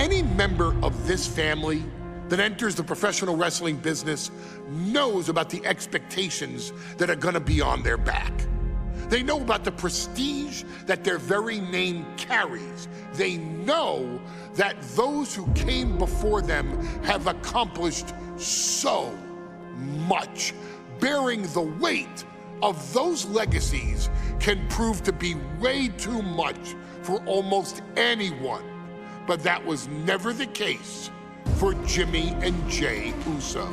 Any member of this family that enters the professional wrestling business knows about the expectations that are gonna be on their back. They know about the prestige that their very name carries. They know that those who came before them have accomplished so much. Bearing the weight of those legacies can prove to be way too much for almost anyone. But that was never the case for Jimmy and Jey Uso.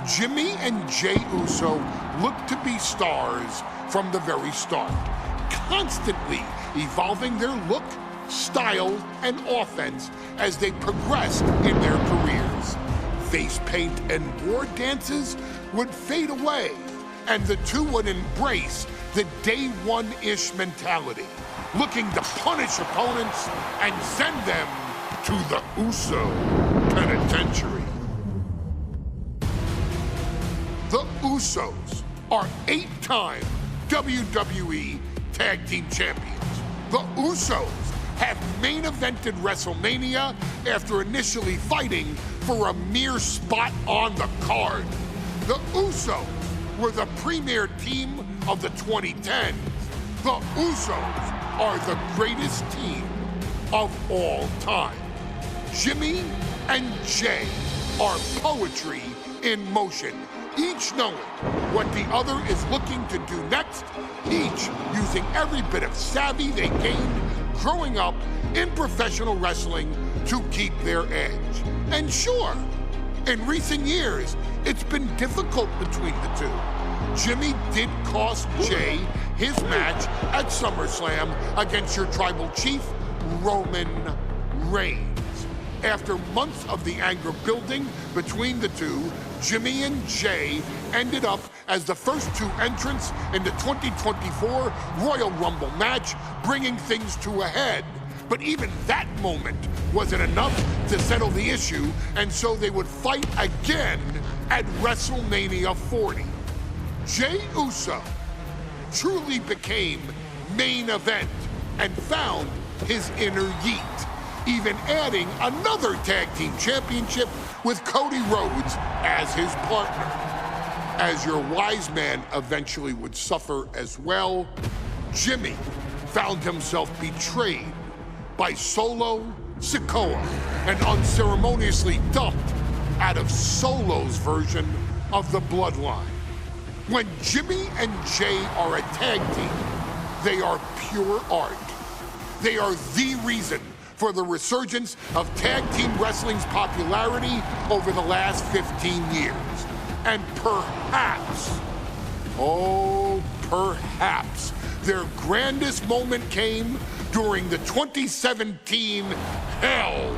Jimmy and Jey Uso looked to be stars from the very start, constantly evolving their look, style, and offense as they progressed in their careers. Face paint and war dances would fade away, and the two would embrace the day one-ish mentality, looking to punish opponents and send them to the Uso penitentiary. The Usos are 8-time WWE Tag Team Champions. The Usos have main evented WrestleMania after initially fighting for a mere spot on the card. The Usos were the premier team of the 2010s. The Usos are the greatest team of all time. Jimmy and Jey are poetry in motion, each knowing what the other is looking to do next, each using every bit of savvy they gained growing up in professional wrestling to keep their edge. And sure, in recent years, it's been difficult between the two. Jimmy did cost Jey his match at SummerSlam against your tribal chief, Roman Reigns. After months of the anger building between the two, Jimmy and Jey ended up as the first two entrants in the 2024 Royal Rumble match, bringing things to a head. But even that moment wasn't enough to settle the issue, and so they would fight again at WrestleMania 40. Jey Uso truly became main event and found his inner yeet, even adding another tag team championship with Cody Rhodes as his partner. As your wise man eventually would suffer as well, Jimmy found himself betrayed by Solo Sikoa and unceremoniously dumped out of Solo's version of the bloodline. When Jimmy and Jey are a tag team, they are pure art. They are the reason for the resurgence of tag team wrestling's popularity over the last 15 years. And perhaps, oh, perhaps, their grandest moment came during the 2017 Hell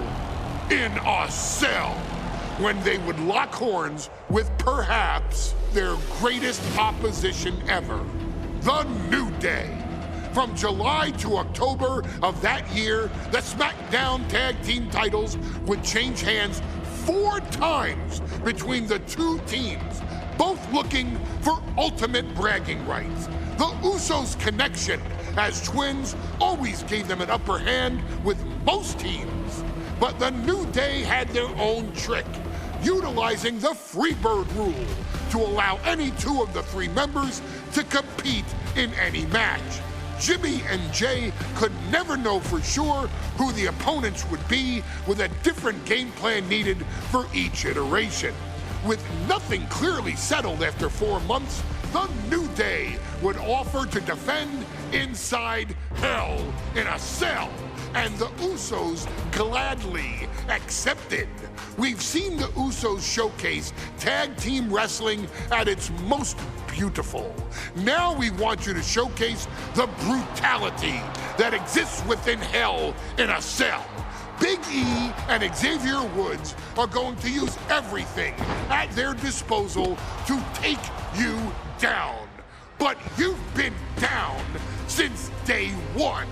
in a Cell, when they would lock horns with perhaps their greatest opposition ever, The New Day. From July to October of that year, the SmackDown Tag Team titles would change hands 4 times between the two teams, both looking for ultimate bragging rights. The Usos' connection as twins always gave them an upper hand with most teams. But the New Day had their own trick, utilizing the Freebird rule to allow any 2 of the 3 members to compete in any match. Jimmy and Jey could never know for sure who the opponents would be, with a different game plan needed for each iteration. With nothing clearly settled after 4 months, the New Day would offer to defend inside Hell in a Cell, and the Usos gladly accepted. We've seen the Usos showcase tag team wrestling at its most beautiful. Now we want you to showcase the brutality that exists within Hell in a Cell. Big E and Xavier Woods are going to use everything at their disposal to take you down. But you've been down since day one.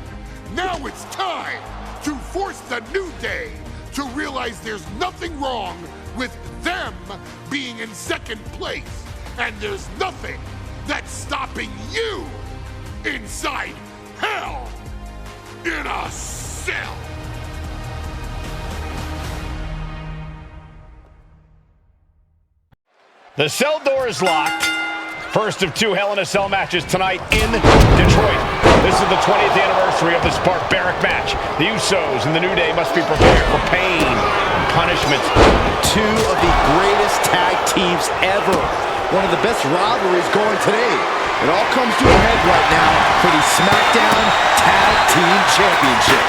Now it's time to force the New Day to realize there's nothing wrong with them being in second place, and there's nothing that's stopping you inside Hell in a Cell. The cell door is locked. First of two Hell in a Cell matches tonight in Detroit. This is the 20th anniversary of this barbaric match. The Usos and the New Day must be prepared for pain and punishment. Two of the greatest tag teams ever. One of the best rivalries going today. It all comes to a head right now for the SmackDown Tag Team Championship.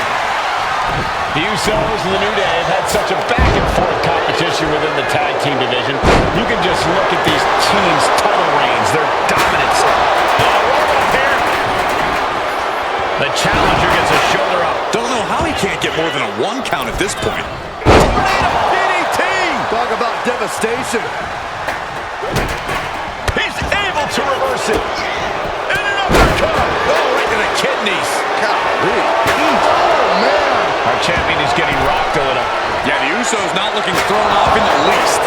The Usos and the New Day have had such a back-and-forth competition within the tag team division. You can just look at these teams' title reigns, their dominance. Roll up here. The challenger gets a shoulder up. Don't know how he can't get more than a 1 count at this point. DDT! Talk about devastation. He's able to reverse it. And an uppercut. Oh, right to the kidneys. Golly. Oh, man. Our champion is getting rocked a little. Yeah, the Usos not looking thrown off in the least.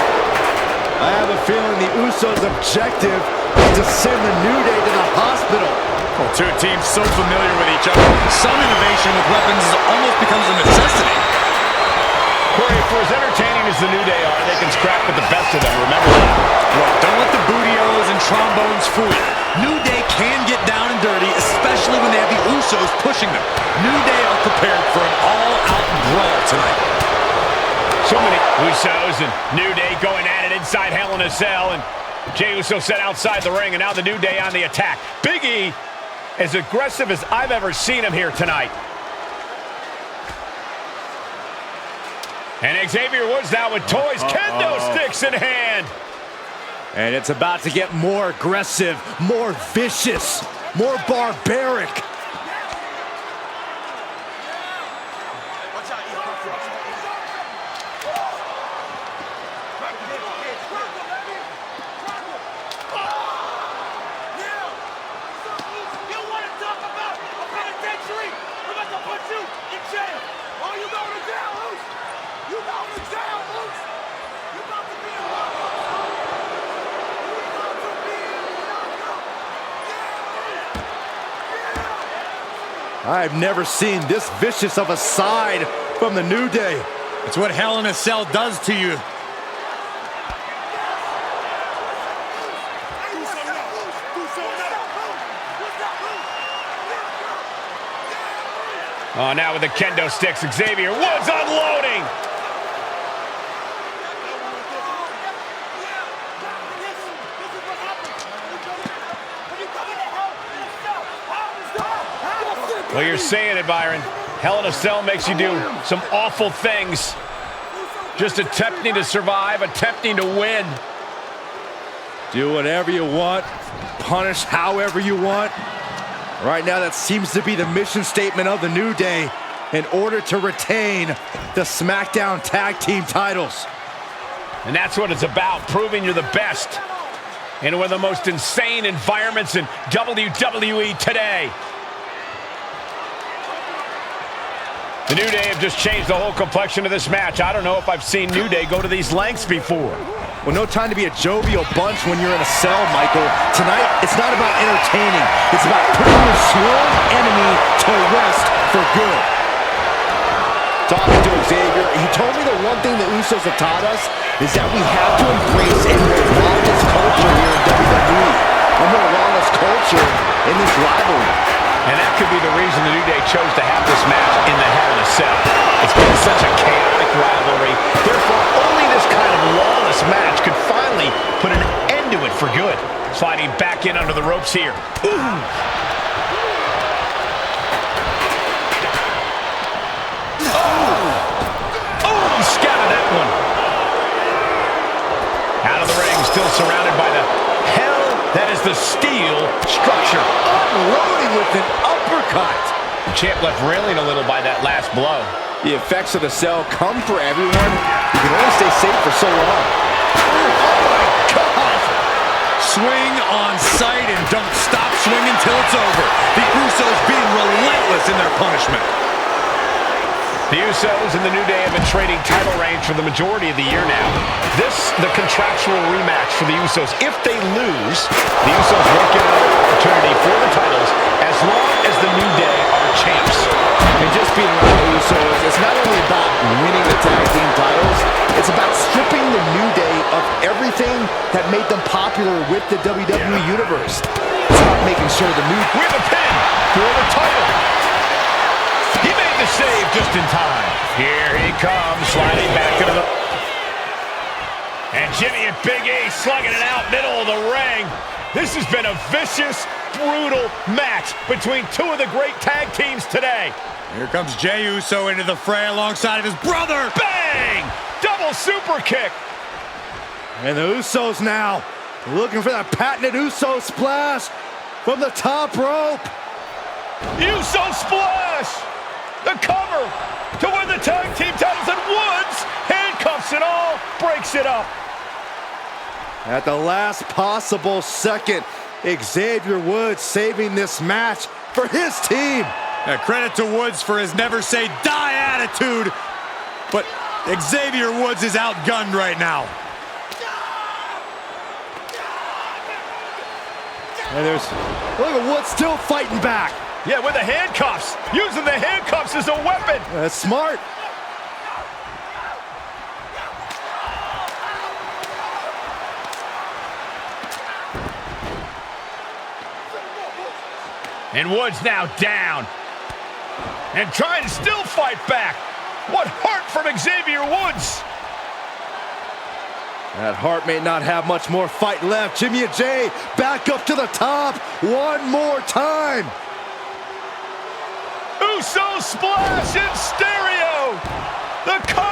I have a feeling the Usos' objective is to send the New Day to the hospital. Well, two teams so familiar with each other. Some innovation with weapons almost becomes a necessity. Corey, for as entertaining as the New Day are, they can scrap with the best of them. Remember that. Well, don't let the bootios and trombones fool you. New Day can get down and dirty, especially when they have the Usos pushing them. New Day are prepared for an all-out brawl tonight. So many Usos and New Day going at it inside Hell in a Cell, and Jey Uso set outside the ring, and now the New Day on the attack. Big E, as aggressive as I've ever seen him here tonight. And Xavier Woods now with toys, kendo sticks in hand. And it's about to get more aggressive, more vicious, more barbaric. I've never seen this vicious of a side from the New Day. It's what Hell in a Cell does to you. Oh, now with the kendo sticks, Xavier Woods unloading. Well, you're saying it, Byron. Hell in a Cell makes you do some awful things. Just attempting to survive, attempting to win. Do whatever you want, punish however you want. Right now, that seems to be the mission statement of the New Day in order to retain the SmackDown Tag Team titles. And that's what it's about, proving you're the best in one of the most insane environments in WWE today. The New Day have just changed the whole complexion of this match. I don't know if I've seen New Day go to these lengths before. Well, no time to be a jovial bunch when you're in a cell, Michael. Tonight, it's not about entertaining. It's about putting your sworn enemy to rest for good. Talking to Xavier, he told me the one thing the Usos have taught us is that we have to embrace a more lawless culture here in WWE. A more lawless culture in this rivalry. And that could be the reason the New Day chose to have this match in the Hell in a Cell. It's been such a chaotic rivalry. Therefore, only this kind of lawless match could finally put an end to it for good. Sliding back in under the ropes here. Ooh. Oh, he scattered that one. Out of the ring, still surrounded by the hell that is the steel structure. Unloading with an uppercut. The champ left railing a little by that last blow. The effects of the cell come for everyone. You can only stay safe for so long. Oh my God! Swing on sight and don't stop swinging till it's over. The Usos being relentless in their punishment. The Usos and the New Day have been trading title reigns for the majority of the year now. This, the contractual rematch for the Usos. If they lose, the Usos won't get another opportunity for the titles as long as the New Day are champs. And just being around the Usos, it's not only about winning the tag team titles, it's about stripping the New Day of every everything that made them popular with the WWE Universe. It's about making sure the new... With a pin for the title. He made the save just in time. Here he comes, sliding back into the... And Jimmy and Big E slugging it out middle of the ring. This has been a vicious, brutal match between two of the great tag teams today. Here comes Jey Uso into the fray alongside of his brother. Bang! Double super kick. And the Usos now looking for that patented Uso splash from the top rope. Uso splash! The cover to win the tag team titles, and Woods, handcuffs and all, breaks it up. At the last possible second, Xavier Woods saving this match for his team. Credit to Woods for his never say die attitude, but Xavier Woods is outgunned right now. And look at Woods still fighting back. Yeah, with the handcuffs. Using the handcuffs as a weapon. That's smart. And Woods now down. And trying to still fight back. What heart from Xavier Woods. That heart may not have much more fight left. Jimmy and Jey back up to the top one more time. Uso splash in stereo. The cover.